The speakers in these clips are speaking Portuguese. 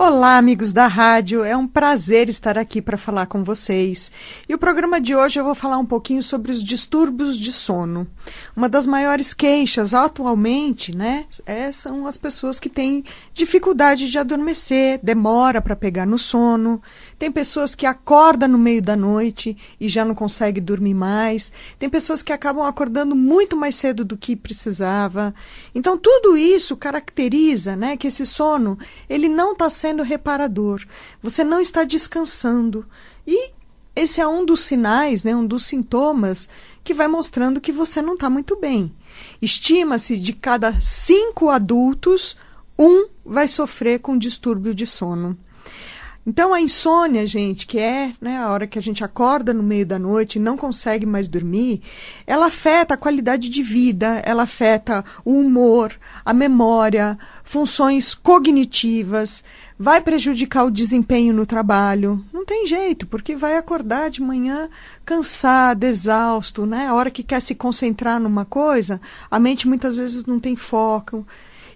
Olá, amigos da rádio, é um prazer estar aqui para falar com vocês. E o programa de hoje eu vou falar um pouquinho sobre os distúrbios de sono. Uma das maiores queixas atualmente, são as pessoas que têm dificuldade de adormecer, demora para pegar no sono. Tem pessoas que acordam no meio da noite e já não conseguem dormir mais. Tem pessoas que acabam acordando muito mais cedo do que precisava. Então, tudo isso caracteriza, que esse sono ele não está sendo reparador. Você não está descansando. E esse é um dos sinais, um dos sintomas que vai mostrando que você não está muito bem. Estima-se de cada 5 adultos, 1 vai sofrer com distúrbio de sono. Então, a insônia, gente, que é a hora que a gente acorda no meio da noite e não consegue mais dormir, ela afeta a qualidade de vida, ela afeta o humor, a memória, funções cognitivas, vai prejudicar o desempenho no trabalho. Não tem jeito, porque vai acordar de manhã cansado, exausto, A hora que quer se concentrar numa coisa, a mente muitas vezes não tem foco.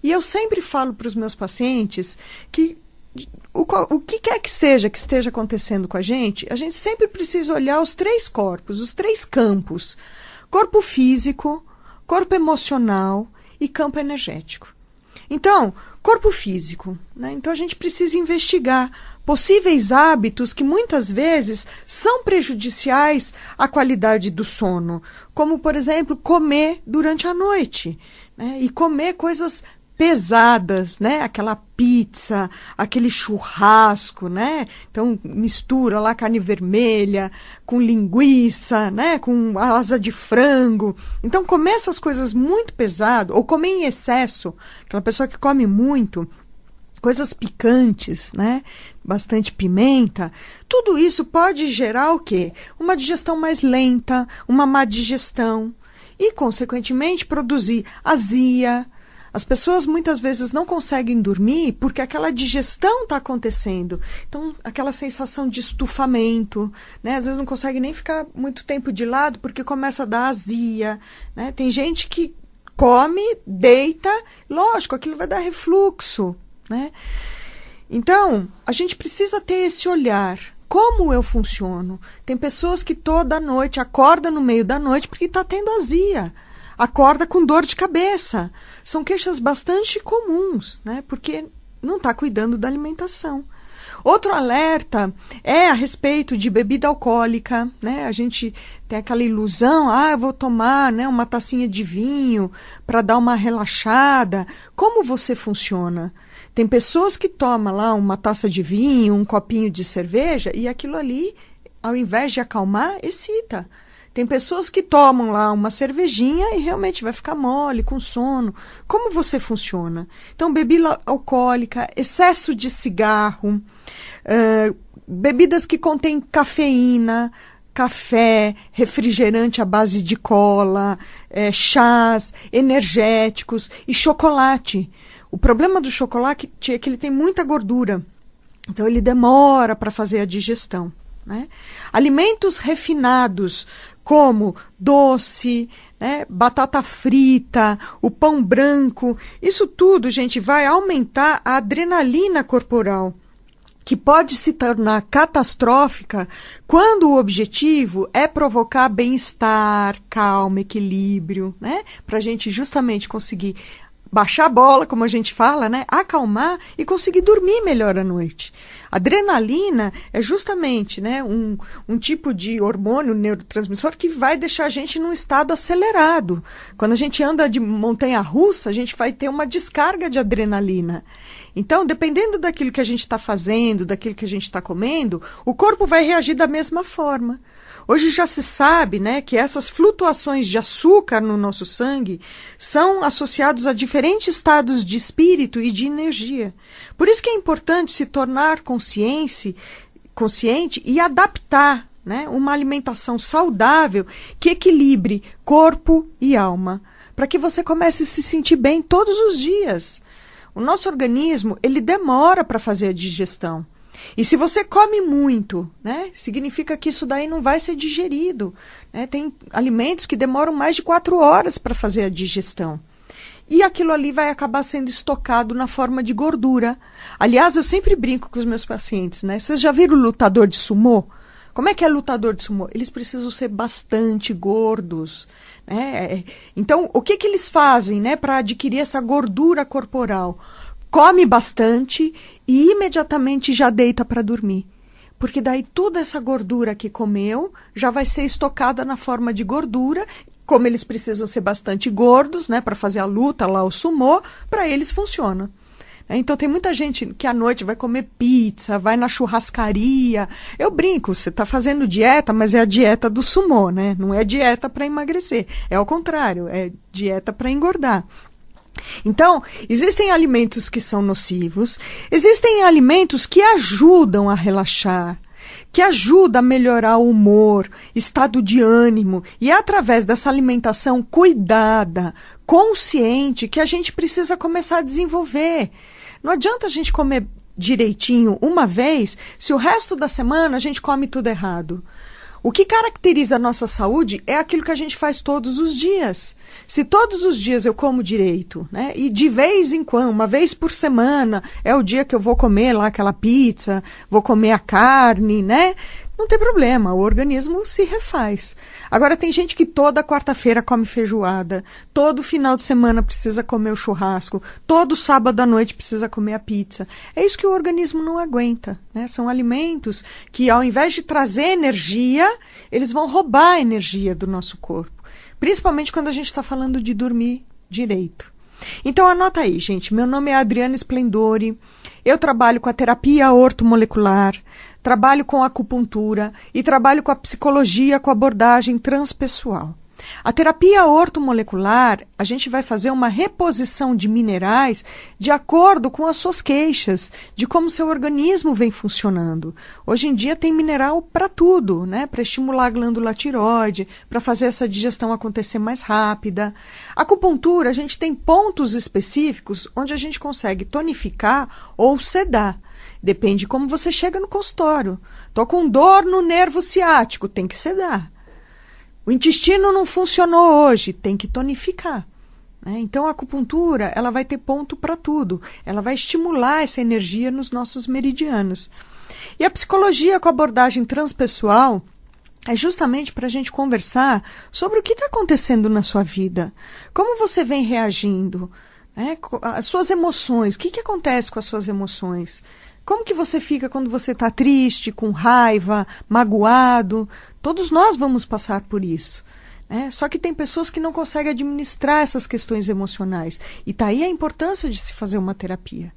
E eu sempre falo para os meus pacientes que o que quer que seja que esteja acontecendo com a gente sempre precisa olhar os 3 corpos, os 3 campos. Corpo físico, corpo emocional e campo energético. Então, corpo físico. Então, a gente precisa investigar possíveis hábitos que muitas vezes são prejudiciais à qualidade do sono. Como, por exemplo, comer durante a noite. E comer coisas pesadas, aquela pizza, aquele churrasco, Então mistura lá carne vermelha com linguiça, com asa de frango. Então comer essas coisas muito pesadas, ou comer em excesso, aquela pessoa que come muito, coisas picantes, bastante pimenta, tudo isso pode gerar o quê? Uma digestão mais lenta, uma má digestão e, consequentemente, produzir azia. As pessoas muitas vezes não conseguem dormir porque aquela digestão está acontecendo. Então, aquela sensação de estufamento, às vezes não consegue nem ficar muito tempo de lado porque começa a dar azia, Tem gente que come, deita, lógico, aquilo vai dar refluxo, Então, a gente precisa ter esse olhar. Como eu funciono? Tem pessoas que toda noite acordam no meio da noite porque está tendo azia. Acorda com dor de cabeça. São queixas bastante comuns, porque não está cuidando da alimentação. Outro alerta é a respeito de bebida alcoólica, A gente tem aquela ilusão, eu vou tomar, uma tacinha de vinho para dar uma relaxada. Como você funciona? Tem pessoas que tomam lá uma taça de vinho, um copinho de cerveja, e aquilo ali, ao invés de acalmar, excita. Tem pessoas que tomam lá uma cervejinha e realmente vai ficar mole, com sono. Como você funciona? Então, bebida alcoólica, excesso de cigarro, bebidas que contêm cafeína, café, refrigerante à base de cola, chás, energéticos e chocolate. O problema do chocolate é que ele tem muita gordura. Então, ele demora para fazer a digestão. Alimentos refinados, como doce, batata frita, o pão branco, isso tudo, gente, vai aumentar a adrenalina corporal, que pode se tornar catastrófica quando o objetivo é provocar bem-estar, calma, equilíbrio, para a gente justamente conseguir baixar a bola, como a gente fala, acalmar e conseguir dormir melhor à noite. Adrenalina é justamente um tipo de hormônio neurotransmissor que vai deixar a gente num estado acelerado. Quando a gente anda de montanha-russa, a gente vai ter uma descarga de adrenalina. Então, dependendo daquilo que a gente está fazendo, daquilo que a gente está comendo, o corpo vai reagir da mesma forma. Hoje já se sabe, que essas flutuações de açúcar no nosso sangue são associados a diferentes estados de espírito e de energia. Por isso que é importante se tornar consciente e adaptar, uma alimentação saudável que equilibre corpo e alma, para que você comece a se sentir bem todos os dias. O nosso organismo, ele demora para fazer a digestão. E se você come muito, significa que isso daí não vai ser digerido. Tem alimentos que demoram mais de 4 horas para fazer a digestão. e aquilo ali vai acabar sendo estocado na forma de gordura. Aliás, eu sempre brinco com os meus pacientes, né? Vocês já viram o lutador de sumô? Como é que é lutador de sumô? Eles precisam ser bastante gordos, né? Então, o que eles fazem, né, para adquirir essa gordura corporal? Come bastante e imediatamente já deita para dormir. Porque daí toda essa gordura que comeu já vai ser estocada na forma de gordura. Como eles precisam ser bastante gordos, né, para fazer a luta lá, o sumô, para eles funciona. Então tem muita gente que à noite vai comer pizza, vai na churrascaria. Eu brinco, você está fazendo dieta, mas é a dieta do sumô, né? Não é dieta para emagrecer. É ao contrário, é dieta para engordar. Então, existem alimentos que são nocivos, existem alimentos que ajudam a relaxar, que ajudam a melhorar o humor, estado de ânimo, e é através dessa alimentação cuidada, consciente, que a gente precisa começar a desenvolver. Não adianta a gente comer direitinho uma vez, se o resto da semana a gente come tudo errado. O que caracteriza a nossa saúde é aquilo que a gente faz todos os dias. Se todos os dias eu como direito, né, e de vez em quando, uma vez por semana, é o dia que eu vou comer lá aquela pizza, vou comer a carne, né? Não tem problema, o organismo se refaz. Agora, tem gente que toda quarta-feira come feijoada, todo final de semana precisa comer o churrasco, todo sábado à noite precisa comer a pizza. É isso que o organismo não aguenta, né? São alimentos que, ao invés de trazer energia, eles vão roubar a energia do nosso corpo. Principalmente quando a gente está falando de dormir direito. Então, anota aí, gente. Meu nome é Adriana Splendori. Eu trabalho com a terapia ortomolecular, trabalho com acupuntura e trabalho com a psicologia com abordagem transpessoal. A terapia ortomolecular, a gente vai fazer uma reposição de minerais de acordo com as suas queixas, de como seu organismo vem funcionando. Hoje em dia tem mineral para tudo, né? Para estimular a glândula tireoide, para fazer essa digestão acontecer mais rápida. A acupuntura, a gente tem pontos específicos onde a gente consegue tonificar ou sedar. Depende de como você chega no consultório. Estou com dor no nervo ciático, tem que sedar. O intestino não funcionou hoje, tem que tonificar. Né? Então, a acupuntura, ela vai ter ponto para tudo. Ela vai estimular essa energia nos nossos meridianos. E a psicologia com abordagem transpessoal é justamente para a gente conversar sobre o que está acontecendo na sua vida. Como você vem reagindo, né? As suas emoções, o que acontece com as suas emoções? Como que você fica quando você está triste, com raiva, magoado? Todos nós vamos passar por isso. Né? Só que tem pessoas que não conseguem administrar essas questões emocionais. E está aí a importância de se fazer uma terapia.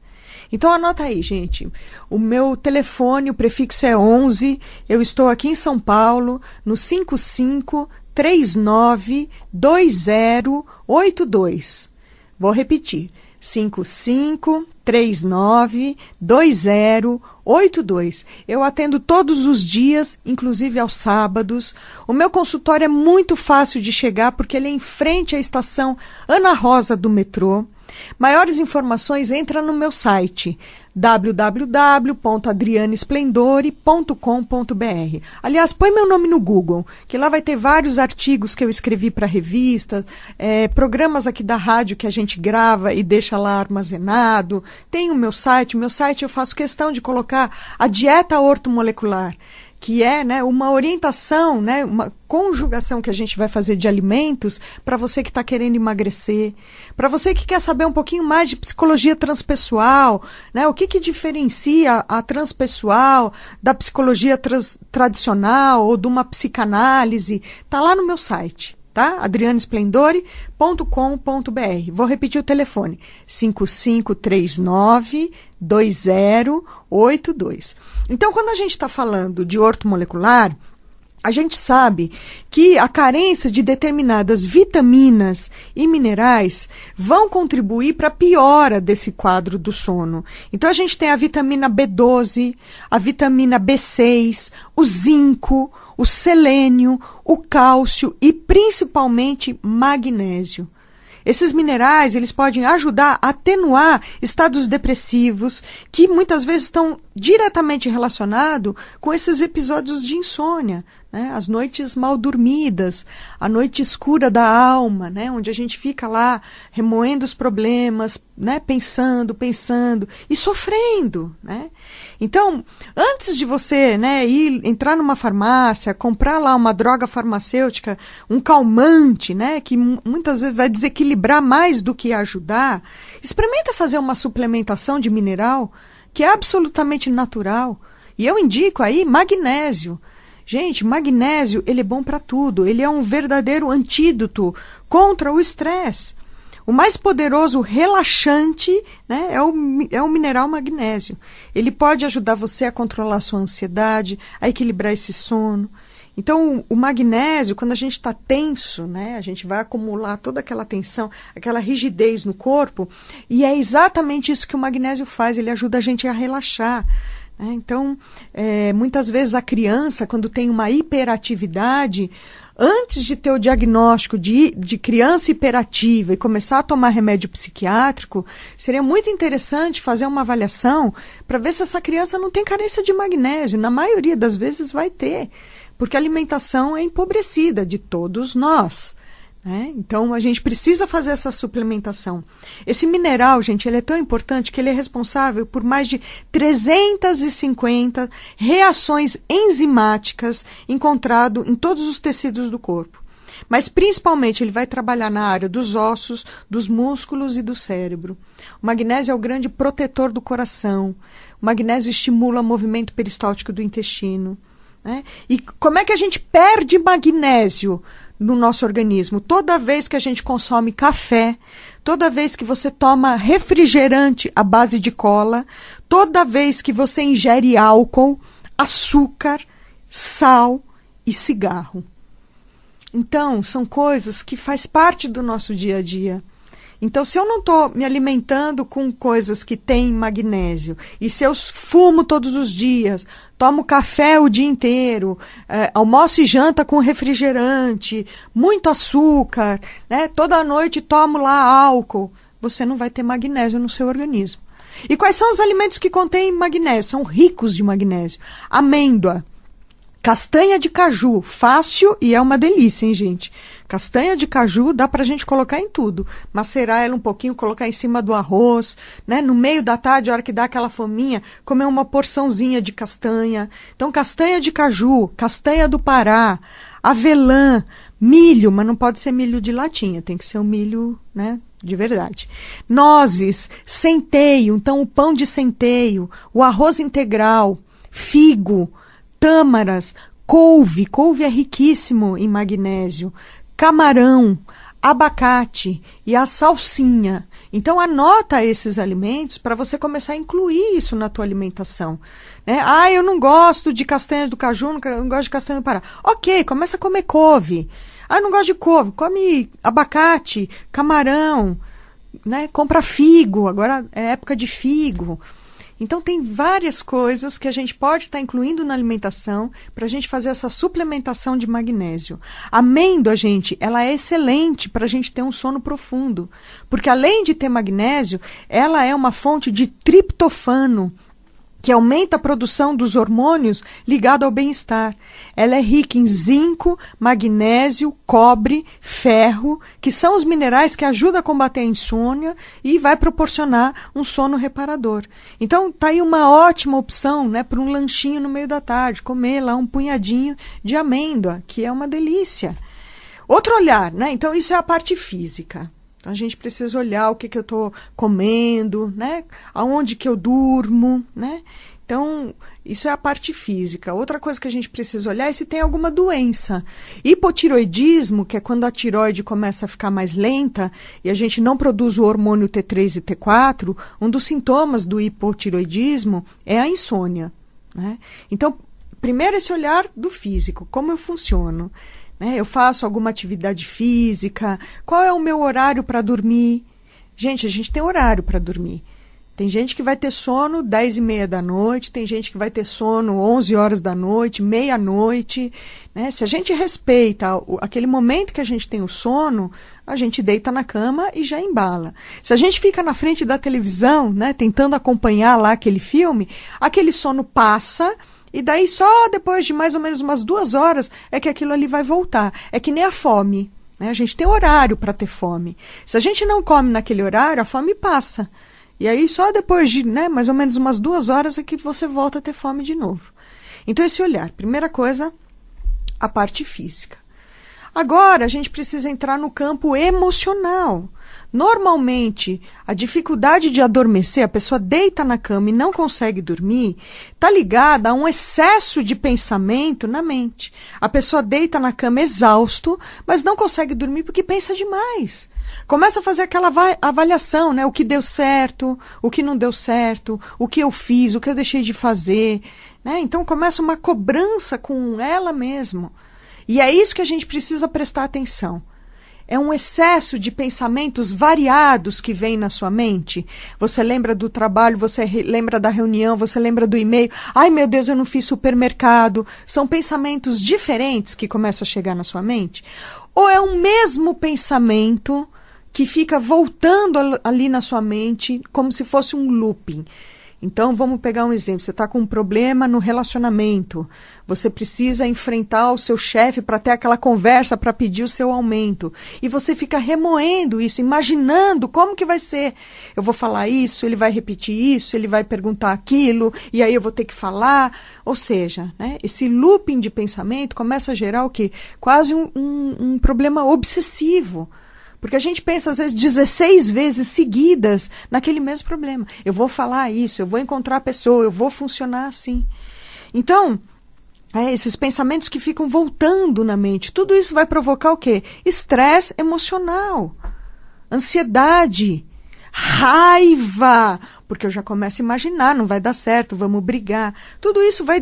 Então anota aí, gente. O meu telefone, o prefixo é 11. Eu estou aqui em São Paulo, no 55392082. Vou repetir. 55392082. Eu atendo todos os dias, inclusive aos sábados. O meu consultório é muito fácil de chegar porque ele é em frente à estação Ana Rosa do metrô. Maiores informações, entra no meu site www.adrianesplendori.com.br. Aliás, põe meu nome no Google, que lá vai ter vários artigos que eu escrevi para revistas, programas aqui da rádio que a gente grava e deixa lá armazenado. Tem o meu site eu faço questão de colocar a dieta ortomolecular, que é, né, uma orientação, né, uma conjugação que a gente vai fazer de alimentos para você que está querendo emagrecer, para você que quer saber um pouquinho mais de psicologia transpessoal, né, o que diferencia a transpessoal da psicologia tradicional ou de uma psicanálise, está lá no meu site. Tá? adrianesplendori.com.br. Vou repetir o telefone. 55392082. Então, quando a gente está falando de ortomolecular, a gente sabe que a carência de determinadas vitaminas e minerais vão contribuir para a piora desse quadro do sono. Então, a gente tem a vitamina B12, a vitamina B6, o zinco, o selênio, o cálcio e principalmente magnésio. Esses minerais, eles podem ajudar a atenuar estados depressivos que muitas vezes estão diretamente relacionados com esses episódios de insônia. né? As noites mal dormidas, a noite escura da alma, né? Onde a gente fica lá remoendo os problemas, né? Pensando e sofrendo, né? Então, antes de você, né, entrar numa farmácia, comprar lá uma droga farmacêutica, um calmante, né, que muitas vezes vai desequilibrar mais do que ajudar, experimenta fazer uma suplementação de mineral que é absolutamente natural. E eu indico aí magnésio. Gente, magnésio, ele é bom para tudo. Ele é um verdadeiro antídoto contra o estresse. O mais poderoso relaxante, né, é o mineral magnésio. Ele pode ajudar você a controlar a sua ansiedade, a equilibrar esse sono. Então, o magnésio, quando a gente está tenso, né, a gente vai acumular toda aquela tensão, aquela rigidez no corpo, e é exatamente isso que o magnésio faz, ele ajuda a gente a relaxar. Então, muitas vezes a criança, quando tem uma hiperatividade, antes de ter o diagnóstico de criança hiperativa e começar a tomar remédio psiquiátrico, seria muito interessante fazer uma avaliação para ver se essa criança não tem carência de magnésio. Na maioria das vezes vai ter, porque a alimentação é empobrecida de todos nós. Então, a gente precisa fazer essa suplementação. Esse mineral, gente, ele é tão importante que ele é responsável por mais de 350 reações enzimáticas encontradas em todos os tecidos do corpo. Mas, principalmente, ele vai trabalhar na área dos ossos, dos músculos e do cérebro. O magnésio é o grande protetor do coração. O magnésio estimula o movimento peristáltico do intestino. E como é que a gente perde magnésio no nosso organismo? Toda vez que a gente consome café, toda vez que você toma refrigerante à base de cola, toda vez que você ingere álcool, açúcar, sal e cigarro. Então, são coisas que faz parte do nosso dia a dia. Então, se eu não estou me alimentando com coisas que têm magnésio, e se eu fumo todos os dias, tomo café o dia inteiro, almoço e janta com refrigerante, muito açúcar, né, toda noite tomo lá álcool, você não vai ter magnésio no seu organismo. E quais são os alimentos que contêm magnésio? São ricos de magnésio. Amêndoa. Castanha de caju, fácil e é uma delícia, hein, gente? Castanha de caju dá pra gente colocar em tudo. Macerar ela um pouquinho, colocar em cima do arroz, né? No meio da tarde, a hora que dá aquela fominha, comer uma porçãozinha de castanha. Então, castanha de caju, castanha do Pará, avelã, milho, mas não pode ser milho de latinha, tem que ser um milho, né, de verdade. Nozes, centeio, então o pão de centeio, o arroz integral, figo, tâmaras, couve é riquíssimo em magnésio, camarão, abacate e a salsinha. Então anota esses alimentos para você começar a incluir isso na tua alimentação. Eu não gosto de castanha do caju, não gosto de castanha do Pará. Ok, começa a comer couve. Eu não gosto de couve, come abacate, camarão, né? Compra figo, agora é época de figo. Então, tem várias coisas que a gente pode estar incluindo na alimentação para a gente fazer essa suplementação de magnésio. A amêndoa, gente, ela é excelente para a gente ter um sono profundo. Porque, além de ter magnésio, ela é uma fonte de triptofano, que aumenta a produção dos hormônios ligados ao bem-estar. Ela é rica em zinco, magnésio, cobre, ferro, que são os minerais que ajudam a combater a insônia e vai proporcionar um sono reparador. Então, tá aí uma ótima opção, né, para um lanchinho no meio da tarde, comer lá um punhadinho de amêndoa, que é uma delícia. Outro olhar, né? Então, isso é a parte física. Então, a gente precisa olhar o que eu estou comendo, né? Aonde que eu durmo, né? Então, isso é a parte física. Outra coisa que a gente precisa olhar é se tem alguma doença. Hipotiroidismo, que é quando a tireoide começa a ficar mais lenta e a gente não produz o hormônio T3 e T4, um dos sintomas do hipotiroidismo é a insônia, né? Então, primeiro esse olhar do físico, como eu funciono. Eu faço alguma atividade física? Qual é o meu horário para dormir? Gente, a gente tem horário para dormir. Tem gente que vai ter sono 10h30 da noite, tem gente que vai ter sono 11 horas da noite, meia-noite, né? Se a gente respeita aquele momento que a gente tem o sono, a gente deita na cama e já embala. Se a gente fica na frente da televisão, né, tentando acompanhar lá aquele filme, aquele sono passa E daí só depois de mais ou menos umas 2 horas é que aquilo ali vai voltar. É que nem a fome, né? A gente tem horário para ter fome. Se a gente não come naquele horário, a fome passa. E aí só depois de, né, mais ou menos umas 2 horas é que você volta a ter fome de novo. Então esse olhar, primeira coisa, a parte física. Agora, a gente precisa entrar no campo emocional. Normalmente, a dificuldade de adormecer, a pessoa deita na cama e não consegue dormir, está ligada a um excesso de pensamento na mente. A pessoa deita na cama exausto, mas não consegue dormir porque pensa demais. Começa a fazer aquela avaliação, né? O que deu certo, o que não deu certo, o que eu fiz, o que eu deixei de fazer, né? Então, começa uma cobrança com ela mesma. E é isso que a gente precisa prestar atenção. É um excesso de pensamentos variados que vem na sua mente. Você lembra do trabalho, você lembra da reunião, você lembra do e-mail. Ai, meu Deus, eu não fiz supermercado. São pensamentos diferentes que começam a chegar na sua mente? Ou é um mesmo pensamento que fica voltando ali na sua mente como se fosse um looping? Então, vamos pegar um exemplo. Você está com um problema no relacionamento. Você precisa enfrentar o seu chefe para ter aquela conversa para pedir o seu aumento. E você fica remoendo isso, imaginando como que vai ser. Eu vou falar isso, ele vai repetir isso, ele vai perguntar aquilo, e aí eu vou ter que falar. Ou seja, né, esse looping de pensamento começa a gerar o quê? Quase um problema obsessivo. Porque a gente pensa, às vezes, 16 vezes seguidas naquele mesmo problema. Eu vou falar isso, eu vou encontrar a pessoa, eu vou funcionar assim. Então, esses pensamentos que ficam voltando na mente, tudo isso vai provocar o quê? Estresse emocional, ansiedade, raiva, porque eu já começo a imaginar, não vai dar certo, vamos brigar. Tudo isso vai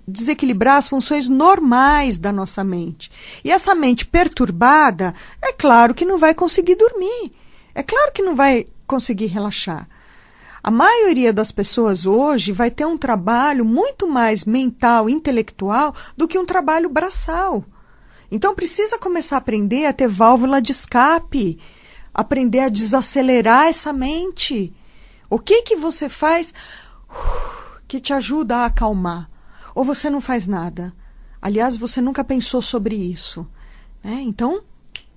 desequilibrar as funções normais da nossa mente. E essa mente perturbada, é claro que não vai conseguir dormir. É claro que não vai conseguir relaxar. A maioria das pessoas hoje vai ter um trabalho muito mais mental, intelectual, do que um trabalho braçal. Então precisa começar a aprender a ter válvula de escape, aprender a desacelerar essa mente. O que que você faz que te ajuda a acalmar? Ou você não faz nada? Aliás, você nunca pensou sobre isso, né? Então,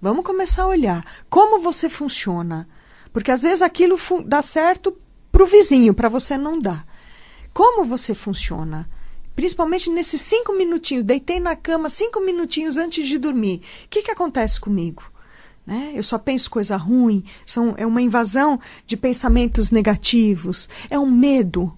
vamos começar a olhar como você funciona. Porque às vezes aquilo dá certo para o vizinho, para você não dá. Como você funciona? Principalmente nesses 5 minutinhos, deitei na cama 5 minutinhos antes de dormir. O que que acontece comigo? Né? Eu só penso coisa ruim, é uma invasão de pensamentos negativos, é um medo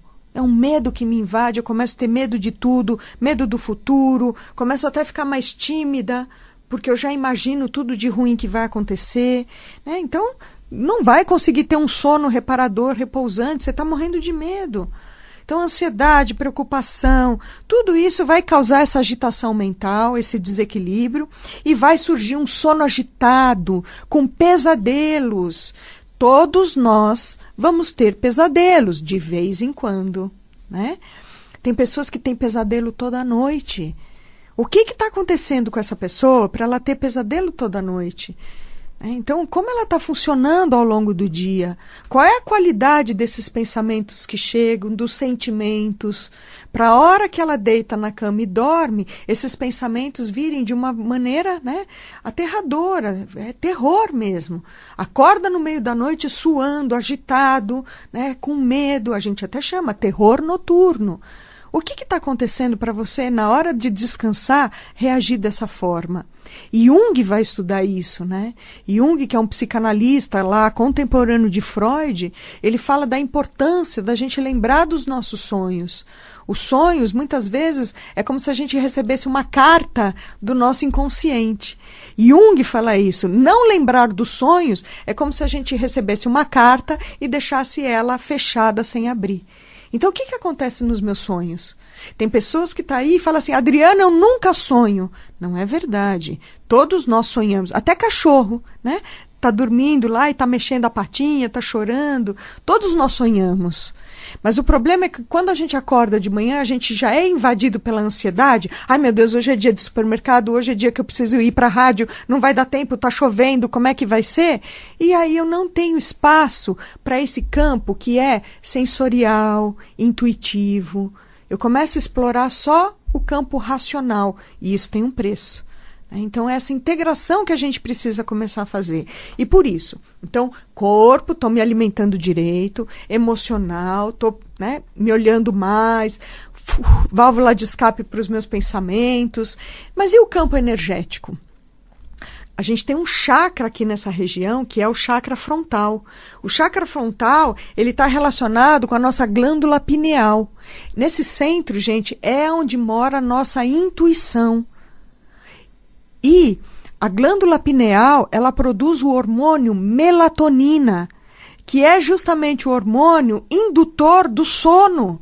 que me invade, eu começo a ter medo de tudo, medo do futuro, começo até a ficar mais tímida, porque eu já imagino tudo de ruim que vai acontecer, né? Então, não vai conseguir ter um sono reparador, repousante, você está morrendo de medo. Então, ansiedade, preocupação, tudo isso vai causar essa agitação mental, esse desequilíbrio, e vai surgir um sono agitado, com pesadelos. Todos nós vamos ter pesadelos, de vez em quando, né? Tem pessoas que têm pesadelo toda noite. O que está acontecendo com essa pessoa para ela ter pesadelo toda noite? Então, como ela está funcionando ao longo do dia? Qual é a qualidade desses pensamentos que chegam, dos sentimentos? Para a hora que ela deita na cama e dorme, esses pensamentos virem de uma maneira, né, aterradora, é terror mesmo. Acorda no meio da noite suando, agitado, né, com medo, a gente até chama terror noturno. O que está acontecendo para você, na hora de descansar, reagir dessa forma? E Jung vai estudar isso, né? Jung, que é um psicanalista lá, contemporâneo de Freud, ele fala da importância da gente lembrar dos nossos sonhos. Os sonhos, muitas vezes, é como se a gente recebesse uma carta do nosso inconsciente. Jung fala isso. Não lembrar dos sonhos é como se a gente recebesse uma carta e deixasse ela fechada sem abrir. Então, o que acontece nos meus sonhos? Tem pessoas que estão aí e falam assim, Adriana, eu nunca sonho. Não é verdade. Todos nós sonhamos. Até cachorro, né? Está dormindo lá e está mexendo a patinha, está chorando. Todos nós sonhamos. Mas o problema é que quando a gente acorda de manhã, a gente já é invadido pela ansiedade. Ai, meu Deus, hoje é dia de supermercado, hoje é dia que eu preciso ir para a rádio, não vai dar tempo, está chovendo, como é que vai ser? E aí eu não tenho espaço para esse campo que é sensorial, intuitivo, Eu começo a explorar só o campo racional, e isso tem um preço. Então, é essa integração que a gente precisa começar a fazer. E por isso, então, corpo, estou me alimentando direito, emocional, estou, né, me olhando mais, válvula de escape para os meus pensamentos. Mas e o campo energético? A gente tem um chakra aqui nessa região, que é o chakra frontal. O chakra frontal, ele está relacionado com a nossa glândula pineal. Nesse centro, gente, é onde mora a nossa intuição. E a glândula pineal, ela produz o hormônio melatonina, que é justamente o hormônio indutor do sono.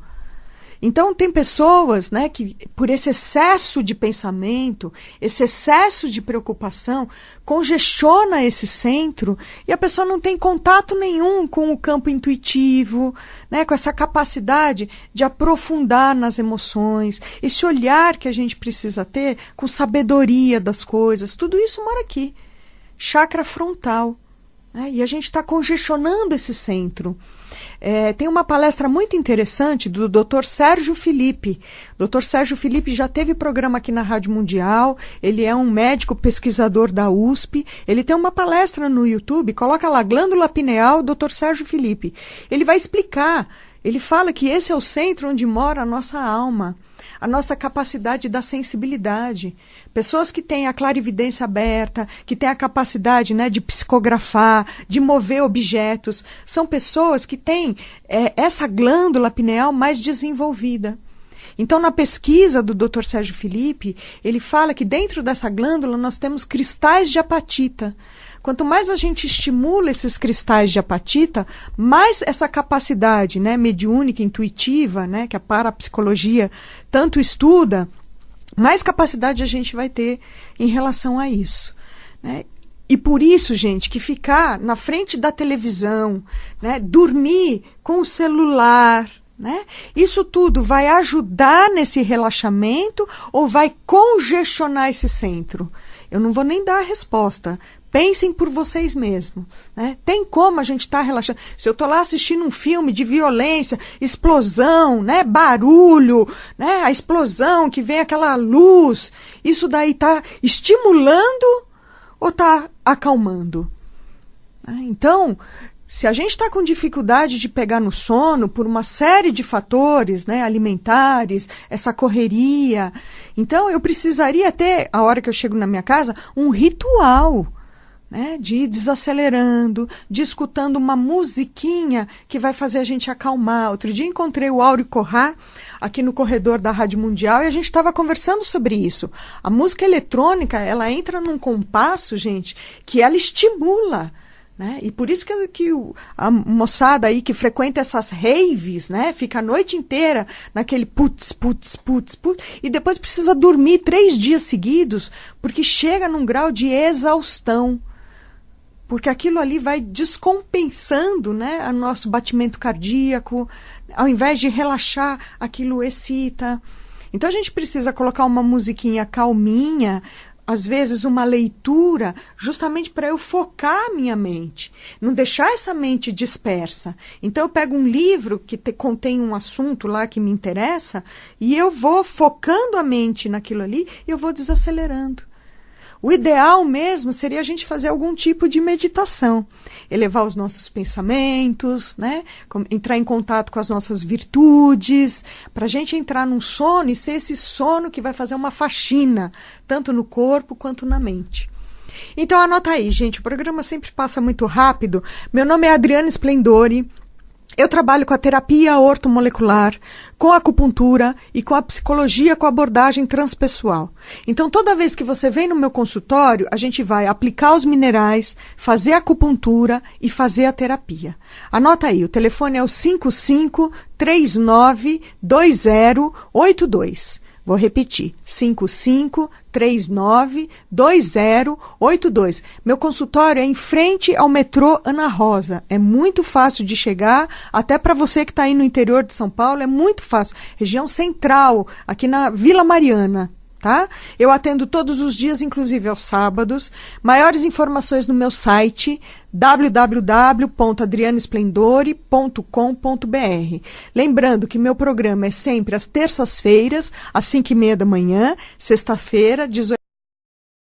Então, tem pessoas, né, que por esse excesso de pensamento, esse excesso de preocupação, congestiona esse centro e a pessoa não tem contato nenhum com o campo intuitivo, né, com essa capacidade de aprofundar nas emoções, esse olhar que a gente precisa ter com sabedoria das coisas. Tudo isso mora aqui, chakra frontal, né, e a gente está congestionando esse centro. Tem uma palestra muito interessante do Dr. Sérgio Felipe. Dr. Sérgio Felipe já teve programa aqui na Rádio Mundial, ele é um médico pesquisador da USP, ele tem uma palestra no YouTube, coloca lá, glândula pineal, Dr. Sérgio Felipe. Ele vai explicar, ele fala que esse é o centro onde mora a nossa alma, a nossa capacidade da sensibilidade. Pessoas que têm a clarividência aberta, que têm a capacidade, né, de psicografar, de mover objetos, são pessoas que têm essa glândula pineal mais desenvolvida. Então, na pesquisa do Dr. Sérgio Felipe, ele fala que dentro dessa glândula nós temos cristais de apatita. Quanto mais a gente estimula esses cristais de apatita, mais essa capacidade, né, mediúnica, intuitiva, né, que a parapsicologia tanto estuda, mais capacidade a gente vai ter em relação a isso, né? E por isso, gente, que ficar na frente da televisão, né, dormir com o celular, né, isso tudo vai ajudar nesse relaxamento ou vai congestionar esse centro? Eu não vou nem dar a resposta. Pensem por vocês mesmos, né? Tem como a gente estar relaxando? Se eu estou lá assistindo um filme de violência, explosão, né? Barulho, né? A explosão que vem aquela luz, isso daí está estimulando ou está acalmando? Então, se a gente está com dificuldade de pegar no sono por uma série de fatores, né, alimentares, essa correria, então eu precisaria ter, a hora que eu chego na minha casa, um ritual, né, de ir desacelerando, de escutando uma musiquinha que vai fazer a gente acalmar. Outro dia encontrei o Áureo Corrá aqui no corredor da Rádio Mundial e a gente estava conversando sobre isso. A música eletrônica, ela entra num compasso, gente, que ela estimula, né? E por isso que a moçada aí que frequenta essas raves, né, fica a noite inteira naquele putz, putz, putz, putz, e depois precisa dormir 3 dias seguidos, porque chega num grau de exaustão. Porque aquilo ali vai descompensando, né, o nosso batimento cardíaco, ao invés de relaxar, aquilo excita. Então a gente precisa colocar uma musiquinha calminha, às vezes uma leitura, justamente para eu focar a minha mente, não deixar essa mente dispersa. Então eu pego um livro que contém um assunto lá que me interessa e eu vou focando a mente naquilo ali e eu vou desacelerando. O ideal mesmo seria a gente fazer algum tipo de meditação, elevar os nossos pensamentos, né? Entrar em contato com as nossas virtudes, para a gente entrar num sono e ser esse sono que vai fazer uma faxina, tanto no corpo quanto na mente. Então anota aí, gente, o programa sempre passa muito rápido. Meu nome é Adriana Splendori. Eu trabalho com a terapia ortomolecular, com a acupuntura e com a psicologia com abordagem transpessoal. Então, toda vez que você vem no meu consultório, a gente vai aplicar os minerais, fazer a acupuntura e fazer a terapia. Anota aí, o telefone é o 55392082. Vou repetir, 55392082. Meu consultório é em frente ao metrô Ana Rosa. É muito fácil de chegar, até para você que está aí no interior de São Paulo, é muito fácil. Região central, aqui na Vila Mariana, tá? Eu atendo todos os dias, inclusive aos sábados. Maiores informações no meu site www.adrianesplendore.com.br. Lembrando que meu programa é sempre às terças-feiras, às 5h30 da manhã, sexta-feira, 18h.